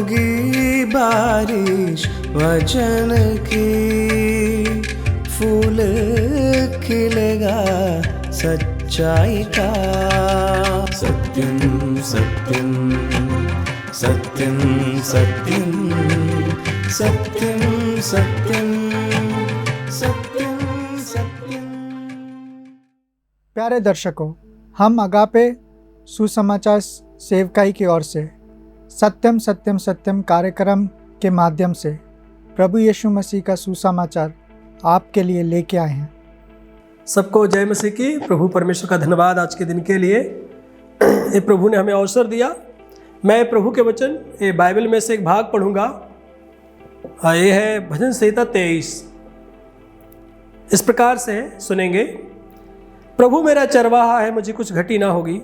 होगी बारिश वचन की, फूल खिलेगा सच्चाई का। सत्यम सत्यम सत्यम सत्यम सत्यम सत्यम सत्यम सत्यम। प्यारे दर्शकों, हम अगापे सुसमाचार सेवकाई की ओर से सत्यम सत्यम सत्यम कार्यक्रम के माध्यम से प्रभु यीशु मसीह का सुसमाचार आपके लिए लेके आए हैं। सबको जय मसीह की। प्रभु परमेश्वर का धन्यवाद आज के दिन के लिए। ये प्रभु ने हमें अवसर दिया। मैं प्रभु के वचन ये बाइबल में से एक भाग पढ़ूंगा। ये है भजन संहिता 23। इस प्रकार से सुनेंगे। प्रभु मेरा चरवाहा है, मुझे कुछ घटी ना होगी।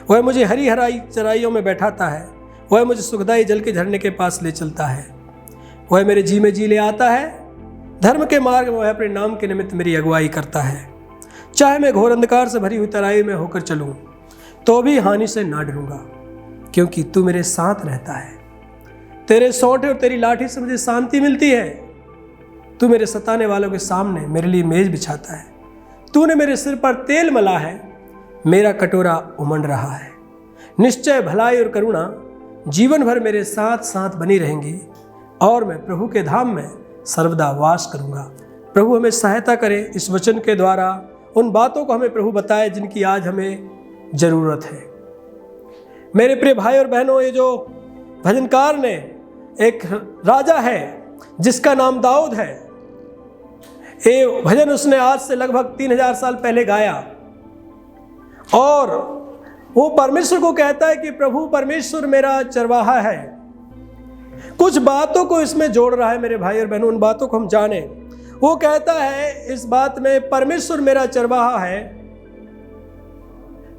वह मुझे हरी हराई चराइयों में बैठाता है। वह मुझे सुखदाई जल के झरने के पास ले चलता है। वह मेरे जी में जी ले आता है। धर्म के मार्ग में वह अपने नाम के निमित्त मेरी अगुवाई करता है। चाहे मैं घोर अंधकार से भरी हुई तराई में होकर चलूं, तो भी हानि से ना डरूंगा, क्योंकि तू मेरे साथ रहता है। तेरे सोंठे और तेरी लाठी से मुझे शांति मिलती है। तू मेरे सताने वालों के सामने मेरे लिए मेज बिछाता है। तूने मेरे सिर पर तेल मला है, मेरा कटोरा उमड़ रहा है। निश्चय भलाई और करुणा जीवन भर मेरे साथ साथ बनी रहेंगी, और मैं प्रभु के धाम में सर्वदा वास करूंगा। प्रभु हमें सहायता करे इस वचन के द्वारा। उन बातों को हमें प्रभु बताए जिनकी आज हमें जरूरत है। मेरे प्रिय भाई और बहनों, ये जो भजनकार ने, एक राजा है जिसका नाम दाऊद है। ये भजन उसने आज से लगभग 3000 साल पहले गाया, और वो परमेश्वर को कहता है कि प्रभु परमेश्वर मेरा चरवाहा है। कुछ बातों को इसमें जोड़ रहा है मेरे भाई और बहनों, उन बातों को हम जाने। वो कहता है इस बात में, परमेश्वर मेरा चरवाहा है,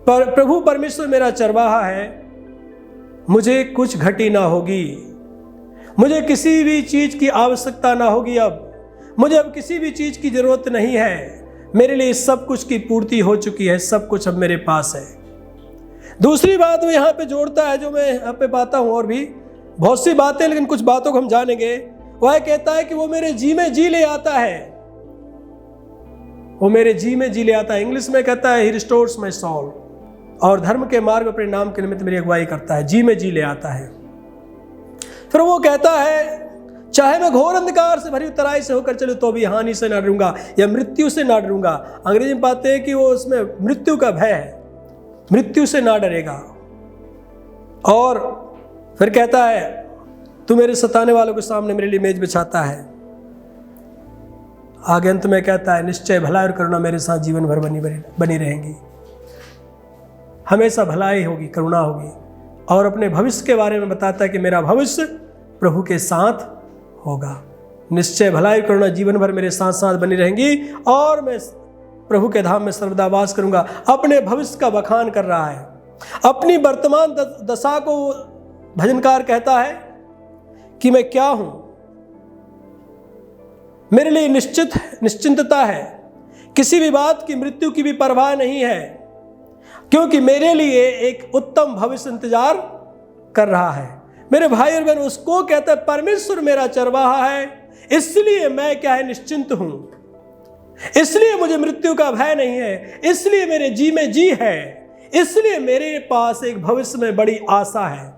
प्रभु परमेश्वर मेरा चरवाहा है, मुझे कुछ घटी ना होगी। मुझे किसी भी चीज की आवश्यकता ना होगी। अब मुझे अब किसी भी चीज की जरूरत नहीं है। मेरे लिए सब कुछ की पूर्ति हो चुकी है। सब कुछ अब मेरे पास है। दूसरी बात वो यहाँ पे जोड़ता है, जो मैं यहाँ पे पाता हूँ, और भी बहुत सी बातें, लेकिन कुछ बातों को हम जानेंगे। वह कहता है कि वो मेरे जी में जी ले आता है। वो मेरे जी में जी ले आता है। इंग्लिश में कहता है, ही रिस्टोर्स माय सोल। और धर्म के मार्ग अपने नाम के निमित्त मेरी अगुवाई करता है। जी में जी ले आता है। फिर वो कहता है, चाहे मैं घोर अंधकार से भरी तराई से होकर चलूं, तो भी हानि से ना डरूंगा या मृत्यु से ना डरूंगा। अंग्रेजी में पाते हैं कि वो उसमें मृत्यु का भय है, मृत्यु से ना डरेगा। और फिर कहता है, तू मेरे सताने वालों के सामने मेरे लिए मेज बिछाता है। आगे अंत में कहता है, निश्चय भलाई और करुणा मेरे साथ जीवन भर बनी रहेंगी। हमेशा भलाई होगी, करुणा होगी। और अपने भविष्य के बारे में बताता है कि मेरा भविष्य प्रभु के साथ होगा। निश्चय भलाई करुणा जीवन भर मेरे साथ साथ बनी रहेंगी, और मैं प्रभु के धाम में सर्वदा वास करूंगा। अपने भविष्य का बखान कर रहा है। अपनी वर्तमान दशा को भजनकार कहता है कि मैं क्या हूं। मेरे लिए निश्चिंतता है। किसी भी बात की, मृत्यु की भी परवाह नहीं है, क्योंकि मेरे लिए एक उत्तम भविष्य इंतजार कर रहा है। मेरे भाई और बहन, उसको कहता है परमेश्वर मेरा चरवाहा है, इसलिए मैं क्या है, निश्चिंत हूं। इसलिए मुझे मृत्यु का भय नहीं है। इसलिए मेरे जी में जी है। इसलिए मेरे पास एक भविष्य में बड़ी आशा है।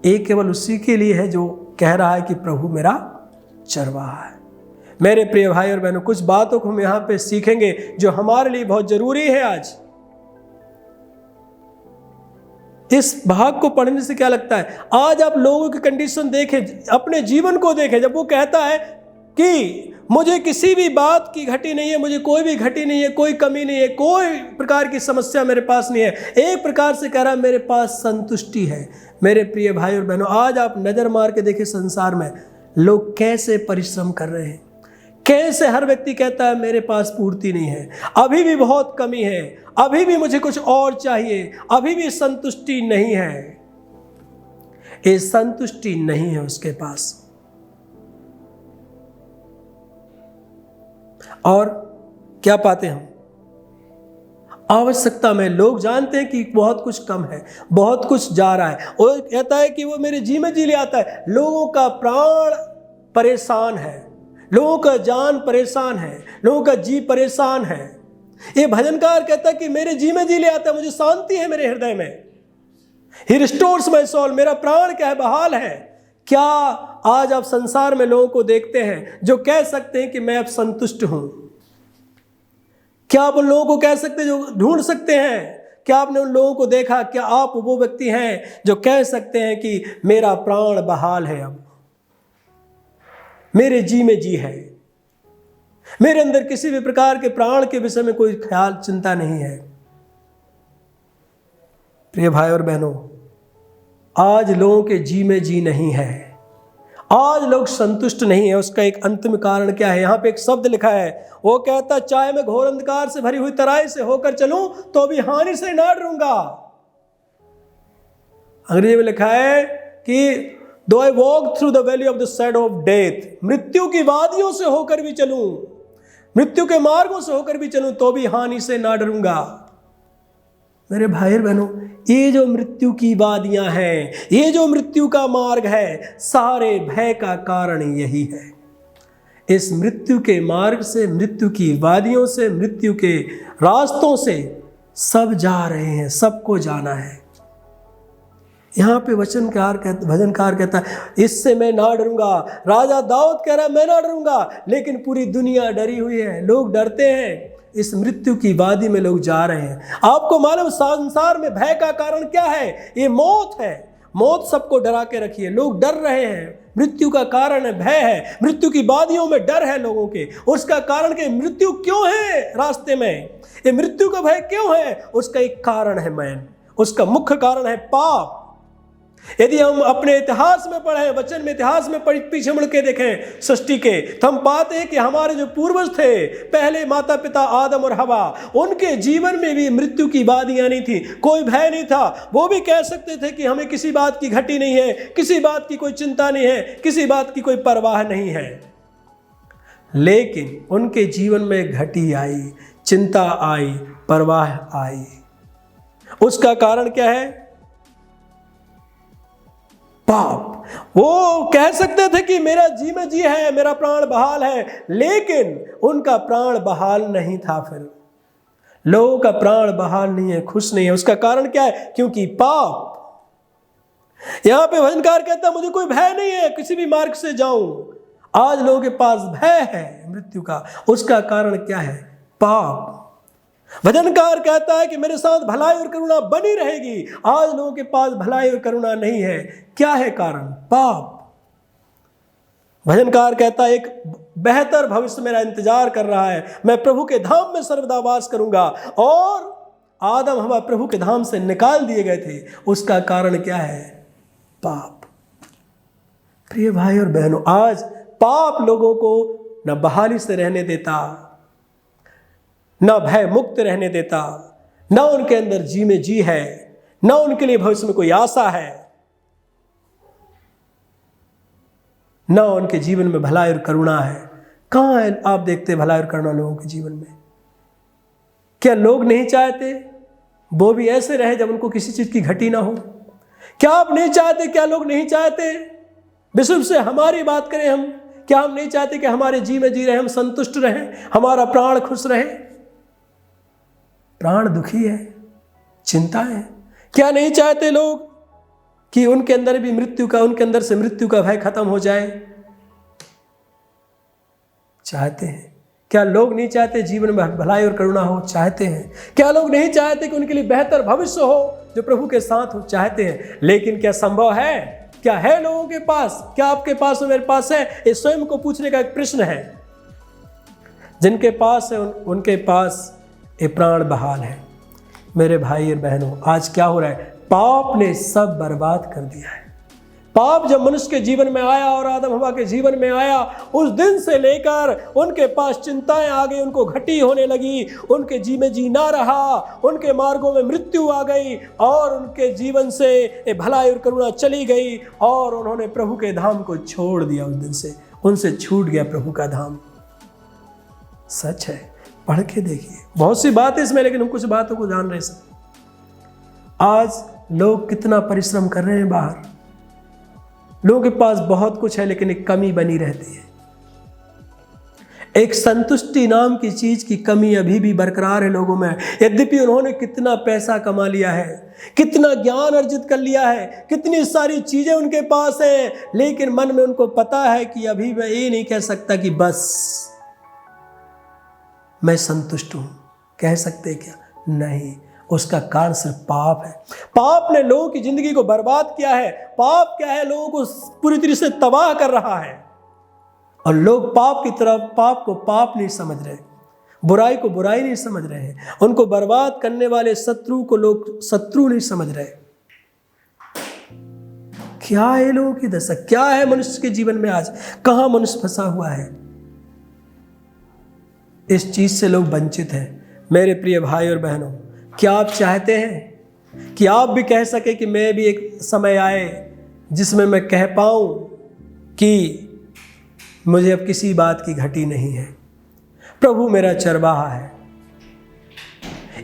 एक केवल उसी के लिए है जो कह रहा है कि प्रभु मेरा चरवाहा है। मेरे प्रिय भाई और बहनों, कुछ बातों को हम यहां पे सीखेंगे जो हमारे लिए बहुत जरूरी है। आज इस भाग को पढ़ने से क्या लगता है, आज आप लोगों की कंडीशन देखें, अपने जीवन को देखें। जब वो कहता है कि मुझे किसी भी बात की घटी नहीं है, मुझे कोई भी घटी नहीं है, कोई कमी नहीं है, कोई प्रकार की समस्या मेरे पास नहीं है, एक प्रकार से कह रहा है मेरे पास संतुष्टि है। मेरे प्रिय भाई और बहनों, आज आप नजर मार के देखें संसार में लोग कैसे परिश्रम कर रहे हैं। कैसे हर व्यक्ति कहता है मेरे पास पूर्ति नहीं है, अभी भी बहुत कमी है, अभी भी मुझे कुछ और चाहिए, अभी भी संतुष्टि नहीं है। ये संतुष्टि नहीं है उसके पास। और क्या पाते हम? आवश्यकता में लोग जानते हैं कि बहुत कुछ कम है, बहुत कुछ जा रहा है, और कहता है कि वो मेरे जी में जी ले आता है। लोगों का प्राण परेशान है, लोगों का जान परेशान है, लोगों का जी परेशान है। ये भजनकार कहता है कि मेरे जी में जी ले आता है, मुझे शांति है मेरे हृदय में। ही रिस्टोर्स माय सोल, मेरा प्राण क्या है, बहाल है। क्या आज आप संसार में लोगों को देखते हैं जो कह सकते हैं कि मैं अब संतुष्ट हूं? क्या आप उन लोगों को कह सकते हैं जो ढूंढ सकते हैं? क्या आपने उन लोगों को देखा? क्या आप वो व्यक्ति हैं जो कह सकते हैं कि मेरा प्राण बहाल है, अब मेरे जी में जी है, मेरे अंदर किसी भी प्रकार के प्राण के विषय में कोई ख्याल चिंता नहीं है? प्रिय भाई और बहनों, आज लोगों के जी में जी नहीं है, आज लोग संतुष्ट नहीं है। उसका एक अंतिम कारण क्या है? यहाँ पे एक शब्द लिखा है, वो कहता चाहे मैं घोर अंधकार से भरी हुई तराई से होकर चलूं तो भी हानि से ना डरूंगा। अंग्रेजी में लिखा है कि दो I walk through the valley of the shadow of death, मृत्यु की वादियों से होकर भी चलूं, मृत्यु के मार्गों से होकर भी चलूं तो भी हानि से ना डरूंगा। मेरे भाई और बहनों, ये जो मृत्यु की वादियां हैं, ये जो मृत्यु का मार्ग है, सारे भय का कारण यही है। इस मृत्यु के मार्ग से, मृत्यु की वादियों से, मृत्यु के रास्तों से सब जा रहे हैं, सबको जाना है। यहाँ पे भजनकार कहता है इससे मैं ना डरूंगा। राजा दाऊद कह रहा है मैं ना डरूंगा, लेकिन पूरी दुनिया डरी हुई है, लोग डरते हैं। इस मृत्यु की वादी में लोग जा रहे हैं। आपको मालूम संसार में भय का कारण क्या है? ये मौत है। मौत सबको डरा के रखी है, लोग डर रहे हैं। मृत्यु का कारण है भय है, मृत्यु की वादियों में डर है लोगों के। उसका कारण कि मृत्यु क्यों है रास्ते में, ये मृत्यु का भय क्यों है? उसका एक कारण है उसका मुख्य कारण है पाप। यदि हम अपने इतिहास में पढ़ें, वचन में इतिहास में पीछे मुड़ के देखें सृष्टि के, तो हम पाते हैं कि हमारे जो पूर्वज थे, पहले माता पिता आदम और हवा, उनके जीवन में भी मृत्यु की वादियां नहीं थी, कोई भय नहीं था। वो भी कह सकते थे कि हमें किसी बात की घटी नहीं है, किसी बात की कोई चिंता नहीं है, किसी बात की कोई परवाह नहीं है। लेकिन उनके जीवन में घटी आई, चिंता आई, परवाह आई। उसका कारण क्या है? पाप। वो कह सकते थे कि मेरा जी में जी है, मेरा प्राण बहाल है, लेकिन उनका प्राण बहाल नहीं था। फिर लोगों का प्राण बहाल नहीं है, खुश नहीं है। उसका कारण क्या है? क्योंकि पाप। यहां पे भजनकार कहता है मुझे कोई भय नहीं है, किसी भी मार्ग से जाऊं। आज लोगों के पास भय है मृत्यु का। उसका कारण क्या है? पाप। भजनकार कहता है कि मेरे साथ भलाई और करुणा बनी रहेगी। आज लोगों के पास भलाई और करुणा नहीं है। क्या है कारण? पाप। भजनकार कहता है एक बेहतर भविष्य मेरा इंतजार कर रहा है, मैं प्रभु के धाम में सर्वदा वास करूंगा। और आदम हवा प्रभु के धाम से निकाल दिए गए थे। उसका कारण क्या है? पाप। प्रिय भाई और बहनों, आज पाप लोगों को न बहाली से रहने देता, न भय मुक्त रहने देता, न उनके अंदर जी में जी है, न उनके लिए भविष्य में कोई आशा है, न उनके जीवन में भलाई और करुणा है। कहां है आप देखते भलाई और करुणा लोगों के जीवन में? क्या लोग नहीं चाहते वो भी ऐसे रहे जब उनको किसी चीज की घटी ना हो? क्या आप नहीं चाहते, क्या लोग नहीं चाहते विश्व से हमारी बात करें हम? क्या हम नहीं चाहते कि हमारे जी में जी रहे, हम संतुष्ट रहें, हमारा प्राण खुश रहे? प्राण दुखी है, चिंता है। क्या नहीं चाहते लोग कि उनके अंदर भी मृत्यु का, उनके अंदर से मृत्यु का भय खत्म हो जाए? चाहते हैं। क्या लोग नहीं चाहते जीवन में भलाई और करुणा हो? चाहते हैं। क्या लोग नहीं चाहते कि उनके लिए बेहतर भविष्य हो जो प्रभु के साथ हो? चाहते हैं। लेकिन क्या संभव है? क्या है लोगों के पास? क्या आपके पास और मेरे पास है? ये स्वयं को पूछने का एक प्रश्न है। जिनके पास है उनके पास ये प्राण बहाल है। मेरे भाई और बहनों, आज क्या हो रहा है? पाप ने सब बर्बाद कर दिया है। पाप जब मनुष्य के जीवन में आया और आदम हवा के जीवन में आया, उस दिन से लेकर उनके पास चिंताएं आ गई, उनको घटी होने लगी, उनके जी में जी ना रहा, उनके मार्गों में मृत्यु आ गई और उनके जीवन से भलाई और करुणा चली गई और उन्होंने प्रभु के धाम को छोड़ दिया। उस दिन से उनसे छूट गया प्रभु का धाम। सच है, पढ़ के देखिए, बहुत सी बात है इसमें, लेकिन हम कुछ बातों को जान नहीं सकते। आज लोग कितना परिश्रम कर रहे हैं बाहर, लोगों के पास बहुत कुछ है लेकिन एक कमी बनी रहती है। एक संतुष्टि नाम की चीज की कमी अभी भी बरकरार है लोगों में। यद्यपि उन्होंने कितना पैसा कमा लिया है, कितना ज्ञान अर्जित कर लिया है, कितनी सारी चीजें उनके पास हैं, लेकिन मन में उनको पता है कि अभी मैं ये नहीं कह सकता कि बस मैं संतुष्ट हूं। कह सकते क्या? नहीं। उसका कारण सिर्फ पाप है। पाप ने लोगों की जिंदगी को बर्बाद किया है। पाप क्या है? लोगों को पूरी तरह से तबाह कर रहा है, और लोग पाप की तरफ, पाप को पाप नहीं समझ रहे, बुराई को बुराई नहीं समझ रहे हैं। उनको बर्बाद करने वाले शत्रु को लोग शत्रु नहीं समझ रहे। क्या है लोगों की दशा? क्या है मनुष्य के जीवन में? आज कहां मनुष्य फंसा हुआ है? इस चीज से लोग वंचित हैं। मेरे प्रिय भाई और बहनों, क्या आप चाहते हैं कि आप भी कह सके कि मैं भी एक समय आए जिसमें मैं कह पाऊं कि मुझे अब किसी बात की घटी नहीं है, प्रभु मेरा चरवाहा है?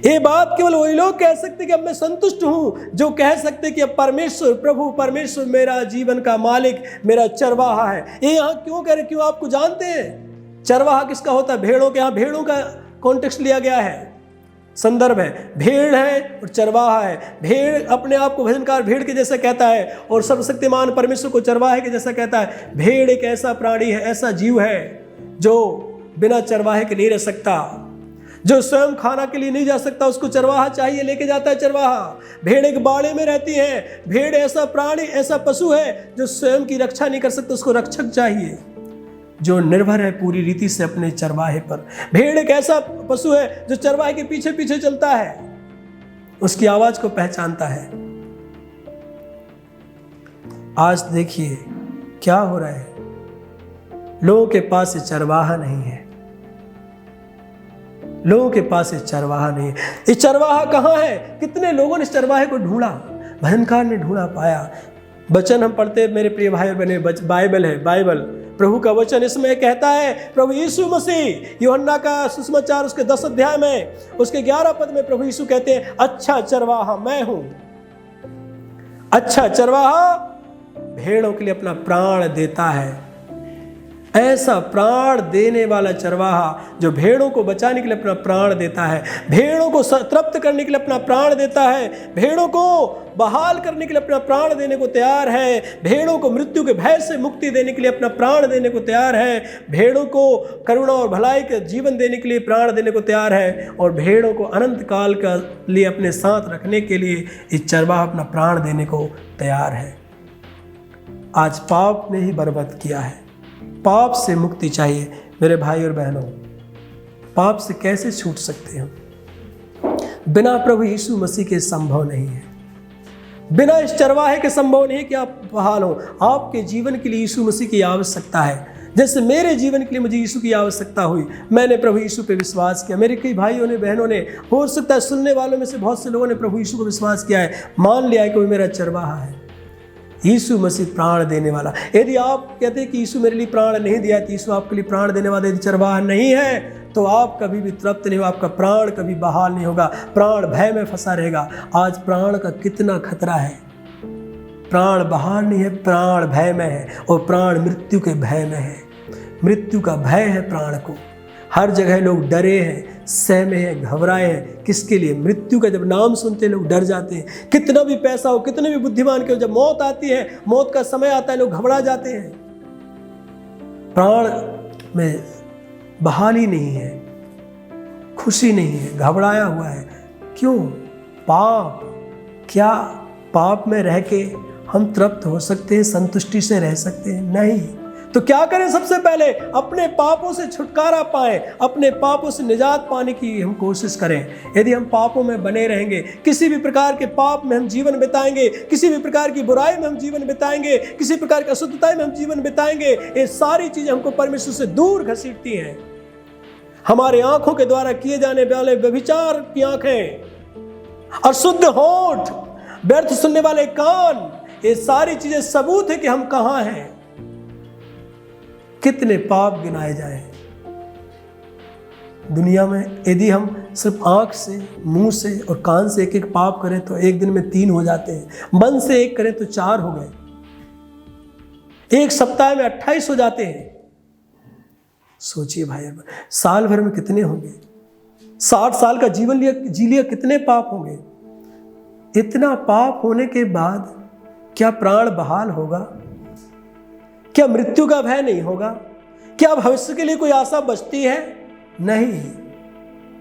ये बात केवल वही लोग कह सकते कि अब मैं संतुष्ट हूं जो कह सकते कि अब परमेश्वर, प्रभु परमेश्वर मेरा जीवन का मालिक, मेरा चरवाहा है। ये यहां क्यों कह रहे? क्यों? आपको जानते हैं चरवाहा किसका होता है? भेड़ों के। यहां भेड़ों का कॉन्टेक्स्ट लिया गया है, संदर्भ है। भेड़ है और चरवाहा है। भेड़ अपने आप को भजनकार भेड़ के जैसा कहता है, और सर्वशक्तिमान परमेश्वर को चरवाहे के जैसा कहता है। भेड़ एक ऐसा प्राणी है, ऐसा जीव है जो बिना चरवाहे के नहीं रह सकता, जो स्वयं खाना के लिए नहीं जा सकता, उसको चरवाहा चाहिए, लेके जाता है चरवाहा। भेड़ एक बाड़े में रहती है। भेड़ ऐसा प्राणी, ऐसा पशु है जो स्वयं की रक्षा नहीं कर सकता, उसको रक्षक चाहिए जो निर्भर है पूरी रीति से अपने चरवाहे पर। भेड़ एक ऐसा पशु है जो चरवाहे के पीछे पीछे चलता है, उसकी आवाज को पहचानता है। आज देखिए क्या हो रहा है, लोगों के पास ये चरवाहा नहीं है। लोगों के पास ये चरवाहा नहीं है। ये चरवाहा कहाँ है? कितने लोगों ने इस चरवाहे को ढूंढा, भजनकार ने ढूंढा, पाया। वचन हम पढ़ते हैं मेरे प्रिय भाई और बहने, बाइबल है, बाइबल प्रभु का वचन। इसमें कहता है प्रभु यीशु मसीह, यूहन्ना का सुसमाचार उसके 10 अध्याय में उसके 11 पद में प्रभु यीशु कहते हैं, अच्छा चरवाहा मैं हूं। अच्छा चरवाहा भेड़ों के लिए अपना प्राण देता है। ऐसा प्राण देने वाला चरवाहा जो भेड़ों को बचाने के लिए अपना प्राण देता है, भेड़ों को तृप्त करने के लिए अपना प्राण देता है, भेड़ों को बहाल करने के लिए अपना प्राण देने को तैयार है, भेड़ों को मृत्यु के भय से मुक्ति देने के लिए अपना प्राण देने को तैयार है, भेड़ों को करुणा और भलाई का जीवन देने के लिए प्राण देने को तैयार है, और भेड़ों को अनंत काल का लिए अपने साथ रखने के लिए इस चरवाहा अपना प्राण देने को तैयार है। आज पाप ने ही बर्बाद किया है। पाप से मुक्ति चाहिए मेरे भाई और बहनों। पाप से कैसे छूट सकते हो? बिना प्रभु यीशु मसीह के संभव नहीं है। बिना इस चरवाहे के संभव नहीं है कि आप बहाल हो। आपके जीवन के लिए यीशु मसीह की आवश्यकता है। जैसे मेरे जीवन के लिए मुझे यीशु की आवश्यकता हुई, मैंने प्रभु यीशु पे विश्वास किया। मेरे कई भाइयों ने, बहनों ने, हो सकता है सुनने वालों में से बहुत से लोगों ने प्रभु यीशु को विश्वास किया है, मान लिया है कि वो मेरा चरवाहा है। यीशु मसीह प्राण देने वाला। यदि आप कहते हैं कि यीशु मेरे लिए प्राण नहीं दिया, तो यीशु आपके लिए प्राण देने वाला यदि चरवाहा नहीं है, तो आप कभी भी तृप्त नहीं हो, आपका प्राण कभी बहाल नहीं होगा, प्राण भय में फंसा रहेगा। आज प्राण का कितना खतरा है। प्राण बहाल नहीं है, प्राण भय में है, और प्राण मृत्यु के भय में है। मृत्यु का भय है प्राण को। हर जगह लोग डरे हैं, सहमे हैं, घबराए हैं। किसके लिए? मृत्यु का जब नाम सुनते लोग डर जाते हैं। कितना भी पैसा हो, कितने भी बुद्धिमान के हो, जब मौत आती है, मौत का समय आता है, लोग घबरा जाते हैं। प्राण में बहाली नहीं है, खुशी नहीं है, घबराया हुआ है। क्यों? पाप। क्या पाप में रह के हम तृप्त हो सकते हैं, संतुष्टि से रह सकते हैं? नहीं। तो क्या करें? सबसे पहले अपने पापों से छुटकारा पाएं, अपने पापों से निजात पाने की हम कोशिश करें। यदि हम पापों में बने रहेंगे, किसी भी प्रकार के पाप में हम जीवन बिताएंगे, किसी भी प्रकार की बुराई में हम जीवन बिताएंगे, किसी प्रकार की अशुद्धता में हम जीवन बिताएंगे, ये सारी चीजें हमको परमेश्वर से दूर घसीटती हैं। हमारे आंखों के द्वारा किए जाने वाले व्यभिचार की आंखें, अशुद्ध होंठ, व्यर्थ सुनने वाले कान, ये सारी चीजें सबूत है कि हम कहां हैं। कितने पाप गिनाए जाए। दुनिया में यदि हम सिर्फ आँख से, मुंह से और कान से एक एक पाप करें तो एक दिन में 3 हो जाते हैं, मन से एक करें तो 4 हो गए, एक सप्ताह में 28 हो जाते हैं। सोचिए भाई, साल भर में कितने होंगे? 60 साल का जीवन जी लिया, कितने पाप होंगे? इतना पाप होने के बाद क्या प्राण बहाल होगा? क्या मृत्यु का भय नहीं होगा? क्या भविष्य के लिए कोई आशा बचती है? नहीं।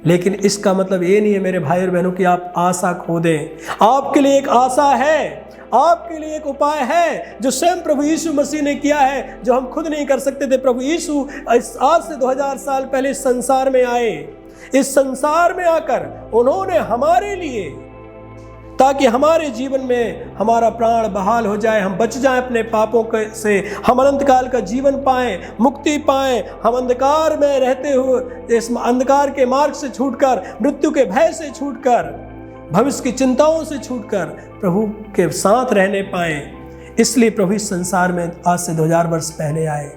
लेकिन इसका मतलब ये नहीं है मेरे भाई और बहनों कि आप आशा खो दें। आपके लिए एक आशा है, आपके लिए एक उपाय है जो स्वयं प्रभु यीशु मसीह ने किया है, जो हम खुद नहीं कर सकते थे। प्रभु यीशु आज से 2000 साल पहले इस संसार में आए। इस संसार में आकर उन्होंने हमारे लिए, ताकि हमारे जीवन में हमारा प्राण बहाल हो जाए, हम बच जाएं अपने पापों से, हम अनंत काल का जीवन पाएं, मुक्ति पाएं, हम अंधकार में रहते हुए इस अंधकार के मार्ग से छूटकर, मृत्यु के भय से छूटकर, भविष्य की चिंताओं से छूटकर प्रभु के साथ रहने पाएं। इसलिए प्रभु इस संसार में आज से 2000 वर्ष पहले आए।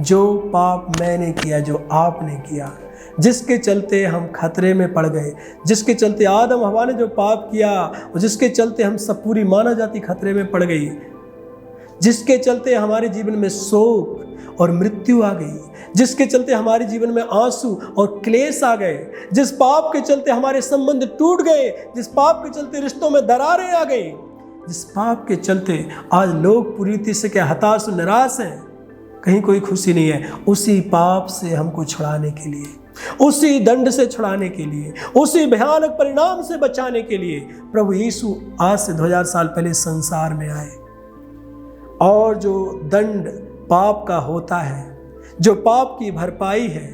जो पाप मैंने किया, जो आपने किया, जिसके चलते हम खतरे में पड़ गए, जिसके चलते आदम हवा ने जो पाप किया और जिसके चलते हम सब पूरी मानव जाति खतरे में पड़ गई, जिसके चलते हमारे जीवन में शोक और मृत्यु आ गई, जिसके चलते हमारे जीवन में आंसू और क्लेश आ गए, जिस पाप के चलते हमारे संबंध टूट गए, जिस पाप के चलते रिश्तों में दरारें आ गई, जिस पाप के चलते आज लोग पूरी रीति से क्या हताश और निराश हैं, कहीं कोई खुशी नहीं है, उसी पाप से हमको छुड़ाने के लिए, उसी दंड से छुड़ाने के लिए, उसी भयानक परिणाम से बचाने के लिए प्रभु यीशु आज से 2000 साल पहले संसार में आए। और जो दंड पाप का होता है, जो पाप की भरपाई है,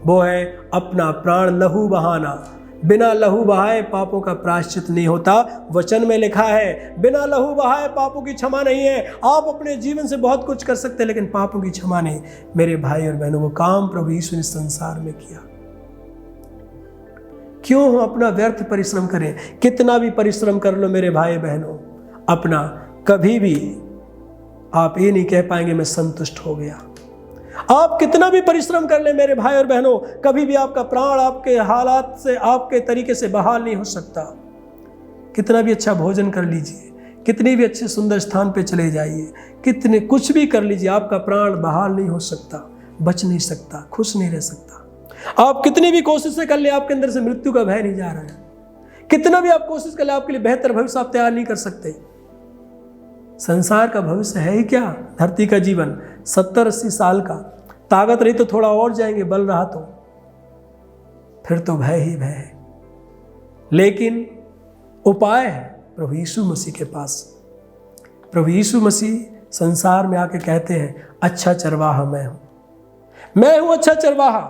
वो है अपना प्राण लहू बहाना। बिना लहू बहाए पापों का प्रायश्चित नहीं होता। वचन में लिखा है बिना लहू बहाए पापों की क्षमा नहीं है। आप अपने जीवन से बहुत कुछ कर सकते हैं, लेकिन पापों की क्षमा नहीं। मेरे भाई और बहनों, वो काम प्रभु यीशु ने संसार में किया। क्यों हम अपना व्यर्थ परिश्रम करें? कितना भी परिश्रम कर लो मेरे भाई बहनों, अपना कभी भी आप ये नहीं कह पाएंगे मैं संतुष्ट हो गया। आप कितना भी परिश्रम कर ले मेरे भाई और बहनों, कभी भी आपका प्राण आपके हालात से, आपके तरीके से बहाल नहीं हो सकता। कितना भी अच्छा भोजन कर लीजिए, कितनी भी अच्छे सुंदर स्थान पे चले जाइए, कितने कुछ भी कर लीजिए, आपका प्राण बहाल नहीं हो सकता, बच नहीं सकता, खुश नहीं रह सकता। आप कितनी भी कोशिशें कर ले, आपके अंदर से मृत्यु का भय नहीं जा रहा है। कितना भी आप कोशिश कर ले, आपके लिए बेहतर भविष्य आप तैयार नहीं कर सकते। संसार का भविष्य है ही क्या? धरती का जीवन 70-80 साल का, ताकत रही तो थोड़ा और जाएंगे, बल रहा तो फिर तो भय ही भय है। लेकिन उपाय है प्रभु यीशु मसीह के पास। प्रभु यीशु मसीह संसार में आके कहते हैं अच्छा चरवाहा मैं हूं अच्छा चरवाहा,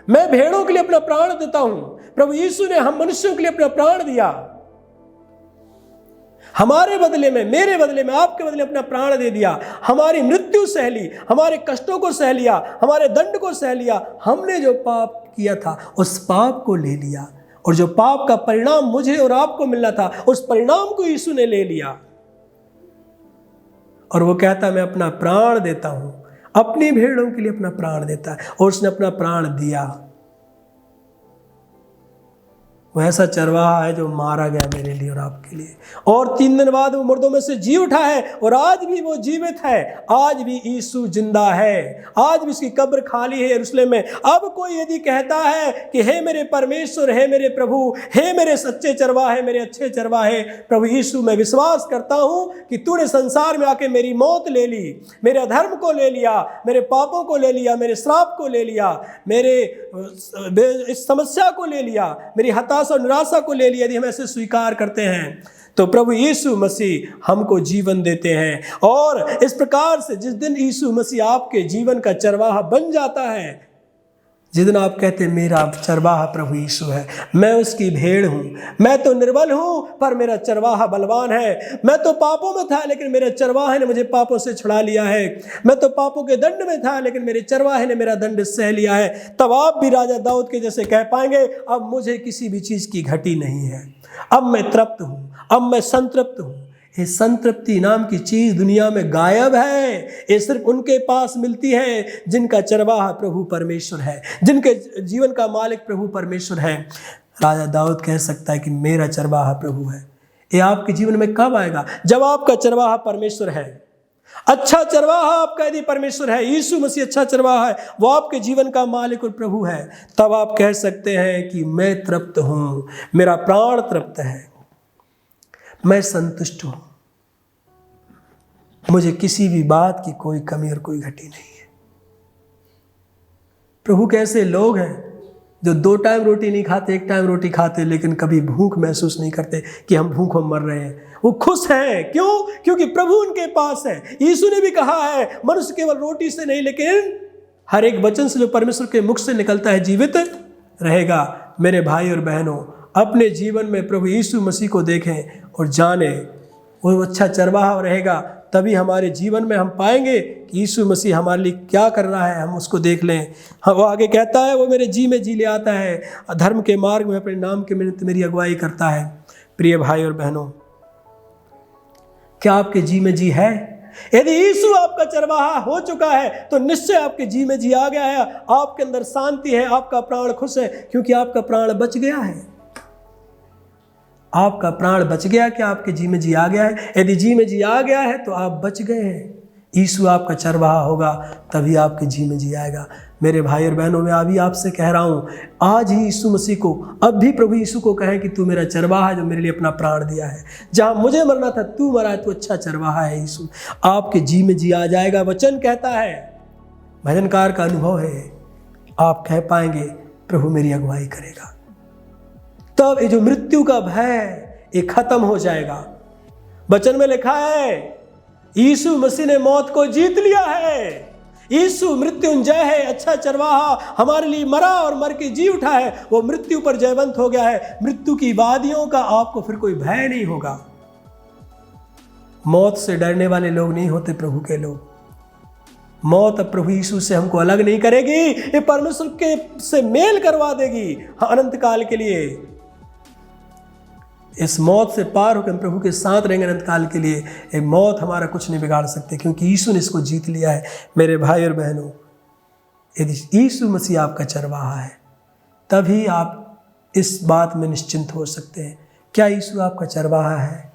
मैं भेड़ों के लिए अपना प्राण देता हूं। प्रभु यीशु ने हम मनुष्यों के लिए अपना प्राण दिया, हमारे बदले में, मेरे बदले में, आपके बदले अपना प्राण दे दिया। हमारी मृत्यु सह ली, हमारे कष्टों को सह लिया, हमारे दंड को सह लिया। हमने जो पाप किया था उस पाप को ले लिया, और जो पाप का परिणाम मुझे और आपको मिलना था उस परिणाम को यीशु ने ले लिया। और वो कहता मैं अपना प्राण देता हूं, अपनी भेड़ों के लिए अपना प्राण देता है, और उसने अपना प्राण दिया। वो ऐसा चरवाहा है जो मारा गया मेरे लिए और आपके लिए, और 3 दिन बाद वो मुर्दों में से जी उठा है, और आज भी वो जीवित है। आज भी यीशु जिंदा है, आज भी उसकी कब्र खाली है यरूशलेम में। अब कोई यदि कहता है कि हे मेरे परमेश्वर, हे मेरे प्रभु, हे मेरे सच्चे चरवाहे, मेरे अच्छे चरवाहे, प्रभु यीशु मैं विश्वास करता हूं कि तूने संसार में आके मेरी मौत ले ली, मेरे अधर्म को ले लिया, मेरे पापों को ले लिया, मेरे श्राप को ले लिया, मेरे इस समस्या को ले लिया, मेरी हताशा और निराशा को ले लिया। यदि हम ऐसे स्वीकार करते हैं तो प्रभु यीशु मसीह हमको जीवन देते हैं। और इस प्रकार से जिस दिन यीशु मसीह आपके जीवन का चरवाहा बन जाता है, जिस दिन आप कहते हैं मेरा चरवाहा प्रभु यीशु है, मैं उसकी भेड़ हूँ, मैं तो निर्बल हूँ पर मेरा चरवाहा बलवान है, मैं तो पापों में था लेकिन मेरे चरवाहे ने मुझे पापों से छुड़ा लिया है, मैं तो पापों के दंड में था लेकिन मेरे चरवाहे ने मेरा दंड सह लिया है, तब आप भी राजा दाऊद के जैसे कह पाएंगे अब मुझे किसी भी चीज़ की घटी नहीं है, अब मैं तृप्त हूँ, अब मैं संतृप्त हूँ। ये संतृप्ति नाम की चीज दुनिया में गायब है। ये सिर्फ उनके पास मिलती है जिनका चरवाहा प्रभु परमेश्वर है, जिनके जीवन का मालिक प्रभु परमेश्वर है। राजा दाऊद कह सकता है कि मेरा चरवाहा प्रभु है। ये आपके जीवन में कब आएगा? जब आपका चरवाहा परमेश्वर है। अच्छा चरवाहा आपका यदि परमेश्वर है, यीशु मसीह अच्छा चरवाहा है, वो आपके जीवन का मालिक और प्रभु है, तब आप कह सकते हैं कि मैं तृप्त हूं, मेरा प्राण तृप्त है, मैं संतुष्ट हूं, मुझे किसी भी बात की कोई कमी और कोई घटी नहीं है। प्रभु के ऐसे लोग हैं जो 2 टाइम रोटी नहीं खाते, 1 टाइम रोटी खाते, लेकिन कभी भूख महसूस नहीं करते कि हम भूखों मर रहे हैं। वो खुश हैं। क्यों? क्योंकि प्रभु उनके पास है। यीशु ने भी कहा है मनुष्य केवल रोटी से नहीं लेकिन हर एक वचन से जो परमेश्वर के मुख से निकलता है जीवित रहेगा। मेरे भाई और बहनों, अपने जीवन में प्रभु यीशु मसीह को देखें और जाने वो अच्छा चरवाहा रहेगा। तभी हमारे जीवन में हम पाएंगे कि यीशु मसीह हमारे लिए क्या कर रहा है, हम उसको देख लें। वो आगे कहता है, वो मेरे जी में जी ले आता है, धर्म के मार्ग में अपने नाम के निमित्त मेरी अगुवाई करता है। प्रिय भाई और बहनों, क्या आपके जी में जी है? यदि यीशु आपका चरवाहा हो चुका है तो निश्चय आपके जी में जी आ गया है, आपके अंदर शांति है, आपका प्राण खुश है, क्योंकि आपका प्राण बच गया है। आपका प्राण बच गया, क्या आपके जी में जी आ गया है? यदि जी में जी आ गया है तो आप बच गए हैं। यीशु आपका चरवाहा होगा तभी आपके जी में जी आएगा। मेरे भाई और बहनों, मैं अभी आपसे कह रहा हूँ, आज ही यीशु मसीह को, अब भी प्रभु यीशु को कहें कि तू मेरा चरवाहा है जो मेरे लिए अपना प्राण दिया है। जहाँ मुझे मरना था तू मरा है, तू अच्छा चरवाहा है। यीशु आपके जी में जी आ जाएगा। वचन कहता है, भजनकार का अनुभव है, आप कह पाएंगे प्रभु मेरी अगुवाई करेगा। तब ये जो मृत्यु का भय ये खत्म हो जाएगा। वचन में लिखा है यीशु मसीह ने मौत को जीत लिया है। यीशु मृत्युंजय है, अच्छा चरवाहा हमारे लिए मरा और मर के जी उठा है। वो मृत्यु पर जयवंत हो गया है। मृत्यु की वादियों का आपको फिर कोई भय नहीं होगा। मौत से डरने वाले लोग नहीं होते प्रभु के लोग। मौत अब प्रभु यीशु से हमको अलग नहीं करेगी, ये परमेश्वर के से मेल करवा देगी अनंत काल के लिए। इस मौत से पार होकर हम प्रभु के साथ रहेंगे अनंत काल के लिए। ये मौत हमारा कुछ नहीं बिगाड़ सकते, क्योंकि यीशु ने इसको जीत लिया है। मेरे भाई और बहनों, यदि यीशु मसीह आपका चरवाहा है तभी आप इस बात में निश्चिंत हो सकते हैं। क्या यीशु आपका चरवाहा है?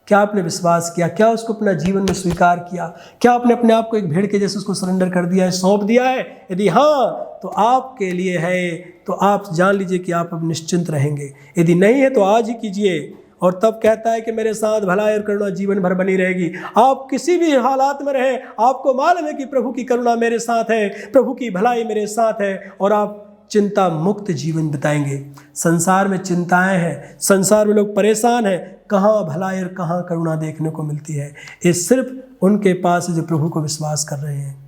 क्या आपने विश्वास किया? क्या उसको अपना जीवन में स्वीकार किया? क्या आपने अपने आप को एक भेड़ के जैसे उसको सरेंडर कर दिया है, सौंप दिया है? यदि हाँ तो आपके लिए है, तो आप जान लीजिए कि आप अब निश्चिंत रहेंगे। यदि नहीं है तो आज ही कीजिए। और तब कहता है कि मेरे साथ भलाई और करुणा जीवन भर बनी रहेगी। आप किसी भी हालात में रहें, आपको मालूम है कि प्रभु की करुणा मेरे साथ है, प्रभु की भलाई मेरे साथ है, और आप चिंता मुक्त जीवन बिताएंगे। संसार में चिंताएं हैं, संसार में लोग परेशान हैं, कहाँ भलाई और कहाँ करुणा देखने को मिलती है? ये सिर्फ उनके पास जो प्रभु को विश्वास कर रहे हैं।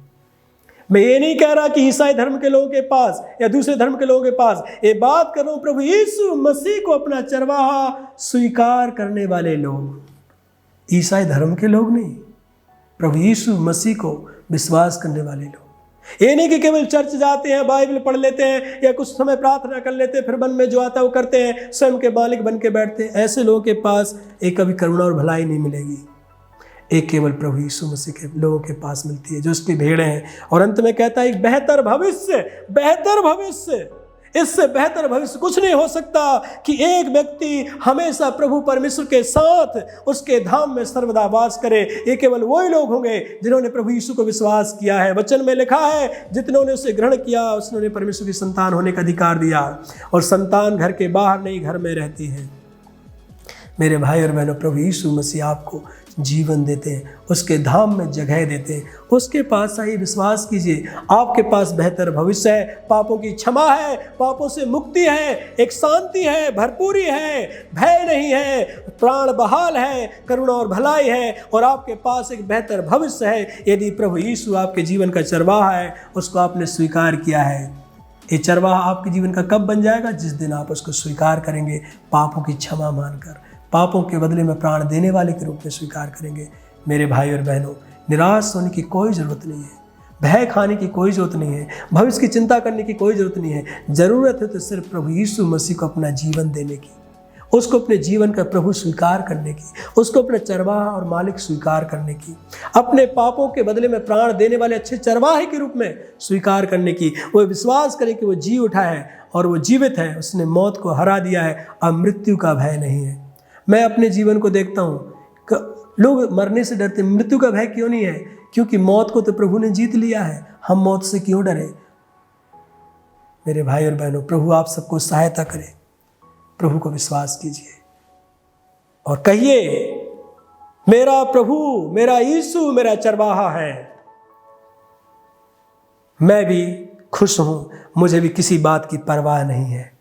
मैं ये नहीं कह रहा कि ईसाई धर्म के लोगों के पास या दूसरे धर्म के लोगों के पास, ये बात कर रहा हूँ प्रभु यीशु मसीह को अपना चरवाहा स्वीकार करने वाले लोग। ईसाई धर्म के लोग नहीं, प्रभु यीशु मसीह को विश्वास करने वाले लोग। ये नहीं कि केवल चर्च जाते हैं, बाइबल पढ़ लेते हैं या कुछ समय प्रार्थना कर लेते हैं, फिर मन में जो आता है वो करते हैं, स्वयं के मालिक बन के बैठते हैं। ऐसे लोगों के पास एक कभी करुणा और भलाई नहीं मिलेगी। एक केवल प्रभु यीशु मसीह के लोगों के पास मिलती है, जो उसकी भेड़ें हैं। और अंत में कहता है एक बेहतर भविष्य, बेहतर भविष्य, इससे बेहतर भविष्य कुछ नहीं हो सकता कि एक व्यक्ति हमेशा प्रभु परमेश्वर के साथ उसके धाम में सर्वदा वास करे। ये केवल वही लोग होंगे जिन्होंने प्रभु यीशु को विश्वास किया है। वचन में लिखा है जिन्होंने उसे ग्रहण किया उसने परमेश्वर की संतान होने का अधिकार दिया। और संतान घर के बाहर नहीं, घर में रहती है। मेरे भाई और बहनों, प्रभु यीशु मसीह आपको जीवन देते हैं, उसके धाम में जगह देते हैं। उसके पास सही विश्वास कीजिए, आपके पास बेहतर भविष्य है, पापों की क्षमा है, पापों से मुक्ति है, एक शांति है, भरपूरी है, भय नहीं है, प्राण बहाल है, करुणा और भलाई है, और आपके पास एक बेहतर भविष्य है। यदि प्रभु यीशु आपके जीवन का चरवाहा है, उसको आपने स्वीकार किया है। ये चरवाहा आपके जीवन का कब बन जाएगा? जिस दिन आप उसको स्वीकार करेंगे, पापों की क्षमा मानकर, पापों के बदले में प्राण देने वाले के रूप में स्वीकार करेंगे। मेरे भाई और बहनों, निराश होने की कोई ज़रूरत नहीं है, भय खाने की कोई ज़रूरत नहीं है, भविष्य की चिंता करने की कोई ज़रूरत नहीं है। ज़रूरत है तो सिर्फ प्रभु यीशु मसीह को अपना जीवन देने की, उसको अपने जीवन का प्रभु स्वीकार करने की, उसको अपने चरवाहा और मालिक स्वीकार करने की, अपने पापों के बदले में प्राण देने वाले अच्छे चरवाहे के रूप में स्वीकार करने की। वो विश्वास करे कि वो जी उठा है और वो जीवित है, उसने मौत को हरा दिया है, अब मृत्यु का भय नहीं है। मैं अपने जीवन को देखता हूँ, लोग मरने से डरते, मृत्यु का भय क्यों नहीं है? क्योंकि मौत को तो प्रभु ने जीत लिया है, हम मौत से क्यों डरे? मेरे भाई और बहनों, प्रभु आप सबको सहायता करे, प्रभु को विश्वास कीजिए और कहिए, मेरा प्रभु, मेरा यीशु मेरा चरवाहा है, मैं भी खुश हूं, मुझे भी किसी बात की परवाह नहीं है,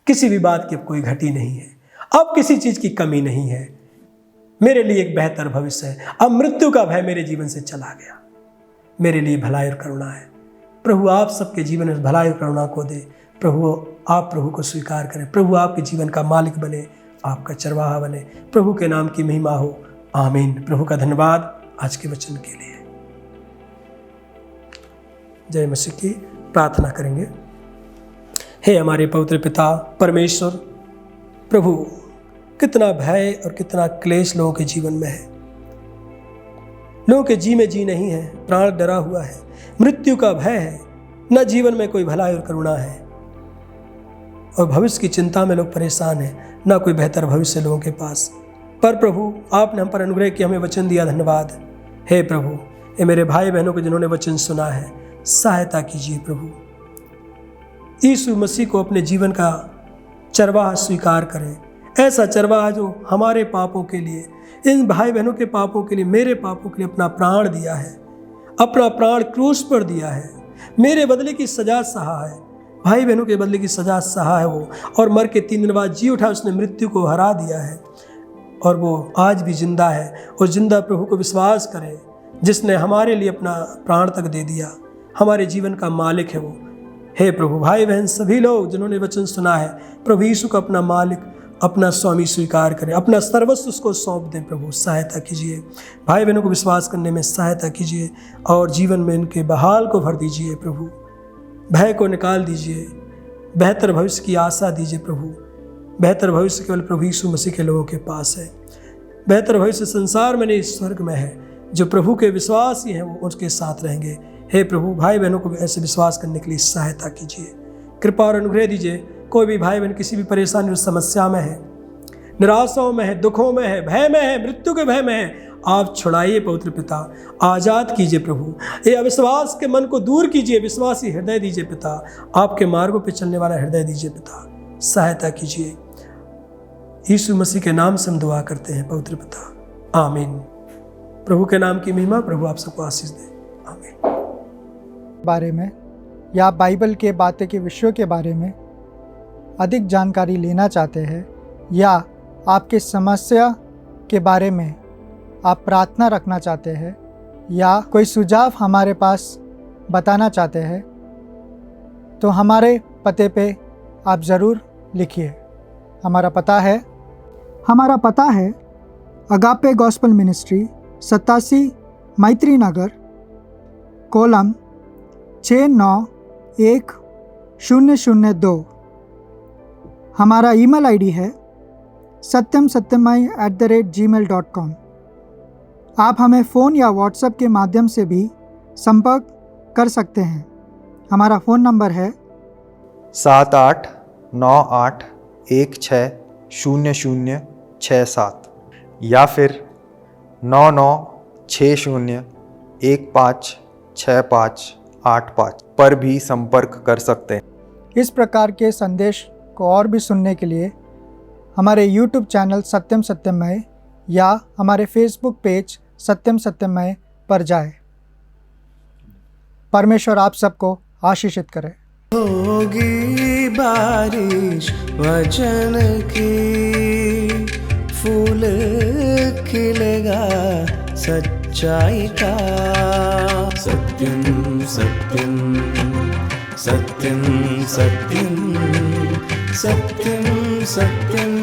किसी भी बात की अब कोई घटी नहीं है, अब किसी चीज की कमी नहीं है, मेरे लिए एक बेहतर भविष्य है, अब मृत्यु का भय मेरे जीवन से चला गया, मेरे लिए भलाई और करुणा है। प्रभु आप सबके जीवन में भलाई और करुणा को दे। प्रभु आप प्रभु को स्वीकार करें, प्रभु आपके जीवन का मालिक बने, आपका चरवाहा बने। प्रभु के नाम की महिमा हो, आमीन। प्रभु का धन्यवाद आज के वचन के लिए। जय मसीह की। प्रार्थना करेंगे। हे हमारे पवित्र पिता परमेश्वर, प्रभु कितना भय और कितना क्लेश लोगों के जीवन में है, लोगों के जी में जी नहीं है, प्राण डरा हुआ है, मृत्यु का भय है, न जीवन में कोई भलाई और करुणा है, और भविष्य की चिंता में लोग परेशान हैं, ना कोई बेहतर भविष्य लोगों के पास। पर प्रभु आपने हम पर अनुग्रह किया, हमें वचन दिया, धन्यवाद। हे प्रभु, ये मेरे भाई बहनों को जिन्होंने वचन सुना है, सहायता कीजिए प्रभु। यीशु मसीह को अपने जीवन का चरवाहा स्वीकार करें, ऐसा चरवाहा जो हमारे पापों के लिए, इन भाई बहनों के पापों के लिए, मेरे पापों के लिए अपना प्राण दिया है, अपना प्राण क्रूस पर दिया है, मेरे बदले की सजा सहा है, भाई बहनों के बदले की सजा सहा है वो, और मर के 3 दिन बाद जी उठा, उसने मृत्यु को हरा दिया है, और वो आज भी जिंदा है। और जिंदा प्रभु को विश्वास करें, जिसने हमारे लिए अपना प्राण तक दे दिया, हमारे जीवन का मालिक है वो। हे प्रभु, भाई बहन सभी लोग जिन्होंने वचन सुना है, प्रभु यीशु को अपना मालिक, अपना स्वामी स्वीकार करें, अपना सर्वस्व उसको सौंप दें। प्रभु सहायता कीजिए, भाई बहनों को विश्वास करने में सहायता कीजिए, और जीवन में इनके बहाल को भर दीजिए प्रभु, भय को निकाल दीजिए, बेहतर भविष्य की आशा दीजिए प्रभु। बेहतर भविष्य केवल प्रभु यीशु मसीह के लोगों के पास है। बेहतर भविष्य संसार में नहीं, स्वर्ग में है। जो प्रभु के विश्वासी हैं वो उसके साथ रहेंगे। हे प्रभु, भाई बहनों को ऐसे विश्वास करने के लिए सहायता कीजिए, कृपा और अनुग्रह दीजिए। कोई भी भाई बहन किसी भी परेशानी और समस्या में है, निराशाओं में है, दुखों में है, भय में है, मृत्यु के भय में है, आप छुड़ाइए पवित्र पिता, आज़ाद कीजिए प्रभु। ये अविश्वास के मन को दूर कीजिए, विश्वासी हृदय दीजिए पिता, आपके मार्गों पर चलने वाला हृदय दीजिए पिता, सहायता कीजिए। यीशु मसीह के नाम से हम दुआ करते हैं पवित्र पिता, आमीन। प्रभु के नाम की महिमा, प्रभु आप सबको आशीष दे, आमीन। बारे में या बाइबल के बातें के विषयों के बारे में अधिक जानकारी लेना चाहते हैं, या आपके समस्या के बारे में आप प्रार्थना रखना चाहते हैं, या कोई सुझाव हमारे पास बताना चाहते हैं, तो हमारे पते पे आप ज़रूर लिखिए। हमारा पता है अगापे गॉस्पेल मिनिस्ट्री, 87 मैत्री नगर, कोलम 691002। हमारा ईमेल आईडी है satyamsatyamai@gmail.com। आप हमें फ़ोन या व्हाट्सएप के माध्यम से भी संपर्क कर सकते हैं। हमारा फ़ोन नंबर है 7898160067 या फिर 9960156585 पर भी संपर्क कर सकते हैं। इस प्रकार के संदेश को और भी सुनने के लिए हमारे YouTube चैनल सत्यम सत्यमय या हमारे Facebook पेज सत्यम सत्यमय पर जाएं। परमेश्वर आप सबको आशीषित करे। होगी बारिश वचन की, फूल खिलेगा सच्चाई का। सत्यम सत्यम सत्यम सत्यम सत्यम सत्यम